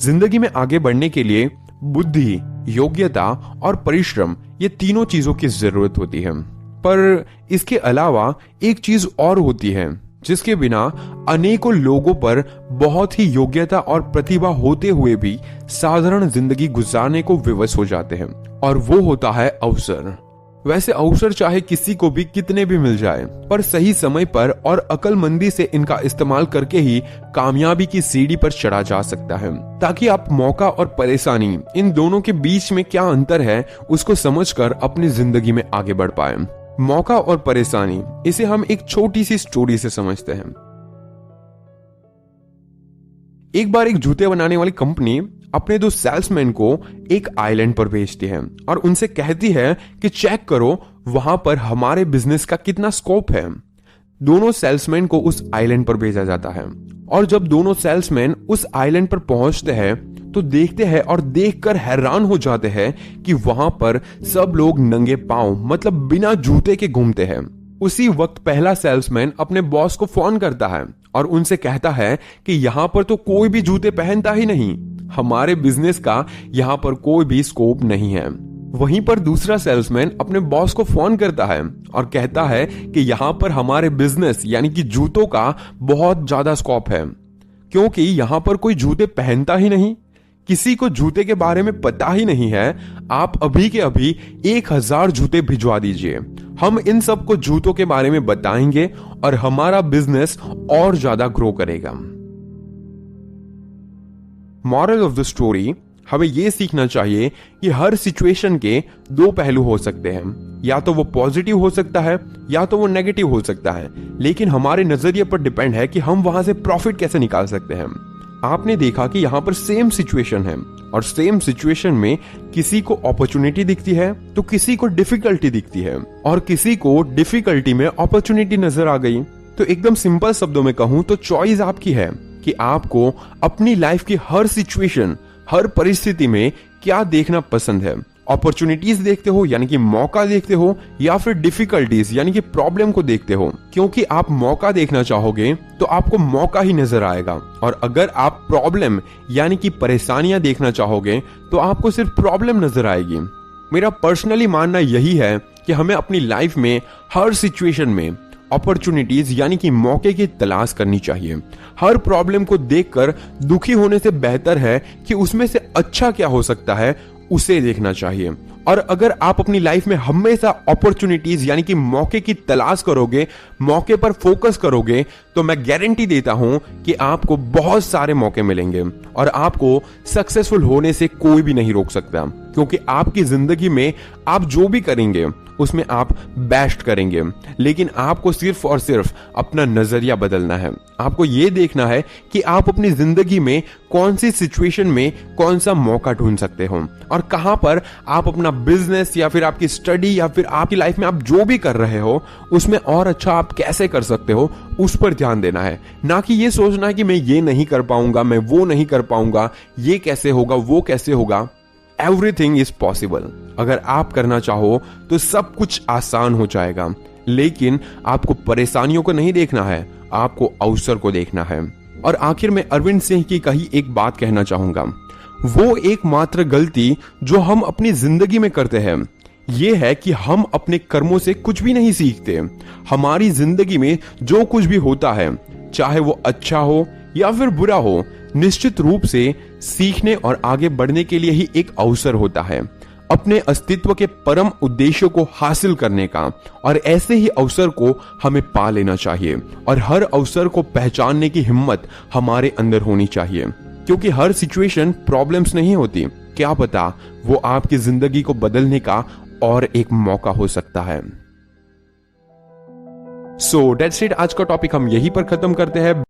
जिंदगी में आगे बढ़ने के लिए बुद्धि, योग्यता और परिश्रम, ये तीनों चीजों की जरूरत होती है। पर इसके अलावा एक चीज और होती है जिसके बिना अनेकों लोगों पर बहुत ही योग्यता और प्रतिभा होते हुए भी साधारण जिंदगी गुजारने को विवश हो जाते हैं, और वो होता है अवसर। वैसे अवसर चाहे किसी को भी कितने भी मिल जाए, पर सही समय पर और अक्लमंदी से इनका इस्तेमाल करके ही कामयाबी की सीढ़ी पर चढ़ा जा सकता है, ताकि आप मौका और परेशानी, इन दोनों के बीच में क्या अंतर है उसको समझकर अपनी जिंदगी में आगे बढ़ पाए। मौका और परेशानी, इसे हम एक छोटी सी स्टोरी से समझते हैं। एक बार एक जूते बनाने वाली कंपनी अपने 2 सेल्समैन को एक आइलैंड पर भेजती है और उनसे कहती है कि चेक करो वहां पर हमारे बिजनेस का कितना स्कोप है। दोनों सेल्समैन को उस आइलैंड पर भेजा जाता है, और जब दोनों सेल्समैन उस आइलैंड पर पहुंचते हैं तो देखते हैं और देखकर हैरान हो जाते हैं कि वहां पर सब लोग नंगे पांव, मतलब बिना जूते के घूमते हैं। उसी वक्त पहला सेल्समैन अपने बॉस को फोन करता है और उनसे कहता है कि यहाँ पर तो कोई भी जूते पहनता ही नहीं, हमारे बिजनेस का यहाँ पर कोई भी स्कोप नहीं है। वहीं पर दूसरा सेल्समैन अपने बॉस को फोन करता है और कहता है कि यहाँ पर हमारे बिजनेस यानी कि जूतों का बहुत ज्यादा स्कोप है, क्योंकि यहाँ पर कोई जूते पहनता ही नहीं, किसी को जूते के बारे में पता ही नहीं है। आप अभी के अभी 1000 जूते भिजवा दीजिए, हम इन सबको जूतों के बारे में बताएंगे और हमारा बिजनेस और ज्यादा ग्रो करेगा। मॉरल ऑफ द स्टोरी, हमें यह सीखना चाहिए कि हर सिचुएशन के 2 पहलू हो सकते हैं, या तो वो पॉजिटिव हो सकता है या तो वो नेगेटिव हो सकता है, लेकिन हमारे नजरिए पर डिपेंड है कि हम वहां से प्रॉफिट कैसे निकाल सकते हैं। आपने देखा कि यहां पर सेम सिचुएशन है, और सेम सिचुएशन में किसी को अपॉर्चुनिटी दिखती है तो किसी को डिफिकल्टी दिखती है, और किसी को डिफिकल्टी में अपॉर्चुनिटी नजर आ गई। तो एकदम सिंपल शब्दों में कहूं तो चॉइस आपकी है कि आपको अपनी लाइफ की हर सिचुएशन, हर परिस्थिति में क्या देखना पसंद है। अपॉर्चुनिटीज देखते हो यानी कि मौका देखते हो, या फिर डिफिकल्टीज यानी कि प्रॉब्लम को देखते हो। क्योंकि आप मौका देखना चाहोगे तो आपको मौका ही नजर आएगा, और अगर आप प्रॉब्लम यानी कि परेशानियां देखना चाहोगे तो आपको सिर्फ प्रॉब्लम नजर आएगी। मेरा पर्सनली मानना यही है कि हमें अपनी लाइफ में हर सिचुएशन में अपॉर्चुनिटीज यानी कि मौके की तलाश करनी चाहिए। हर प्रॉब्लम को देखकर दुखी होने से बेहतर है कि उसमें से अच्छा क्या हो सकता है उसे देखना चाहिए। और अगर आप अपनी लाइफ में हमेशा अपॉर्चुनिटीज यानी कि मौके की तलाश करोगे, मौके पर फोकस करोगे, तो मैं गारंटी देता हूं कि आपको बहुत सारे मौके मिलेंगे और आपको सक्सेसफुल होने से कोई भी नहीं रोक सकता। क्योंकि आपकी जिंदगी में आप जो भी करेंगे उसमें आप बेस्ट करेंगे, लेकिन आपको सिर्फ और सिर्फ अपना नजरिया बदलना है। आपको यह देखना है कि आप अपनी जिंदगी में कौन सी सिचुएशन में कौन सा मौका ढूंढ सकते हो, और कहां पर आप अपना बिजनेस या फिर आपकी स्टडी या फिर आपकी लाइफ में आप जो भी कर रहे हो उसमें और अच्छा आप कैसे कर सकते हो, उस पर ध्यान देना है। ना कि ये सोचना है कि मैं ये नहीं कर पाऊंगा, मैं वो नहीं कर पाऊंगा, ये कैसे होगा, वो कैसे होगा। Everything is possible. अगर आप करना चाहो तो सब कुछ आसान हो जाएगा, लेकिन आपको परेशानियों को नहीं देखना है, आपको अवसर को देखना है। और आखिर में अरविंद सिंह की कही एक बात कहना चाहूंगा, वो एकमात्र गलती जो हम अपनी जिंदगी में करते हैं ये है कि हम अपने कर्मों से कुछ भी नहीं सीखते। हमारी जिंदगी में जो कुछ भी होता है, चाहे वो अच्छा हो या फिर बुरा हो, निश्चित रूप से सीखने और आगे बढ़ने के लिए ही एक अवसर होता है, अपने अस्तित्व के परम उद्देश्यों को हासिल करने का। और ऐसे ही अवसर को हमें पा लेना चाहिए, और हर अवसर को पहचानने की हिम्मत हमारे अंदर होनी चाहिए। क्योंकि हर सिचुएशन प्रॉब्लम्स नहीं होती, क्या पता वो आपकी जिंदगी को बदलने का और एक मौका हो सकता है। सो दैट्स इट, आज का टॉपिक हम यहीं पर खत्म करते हैं।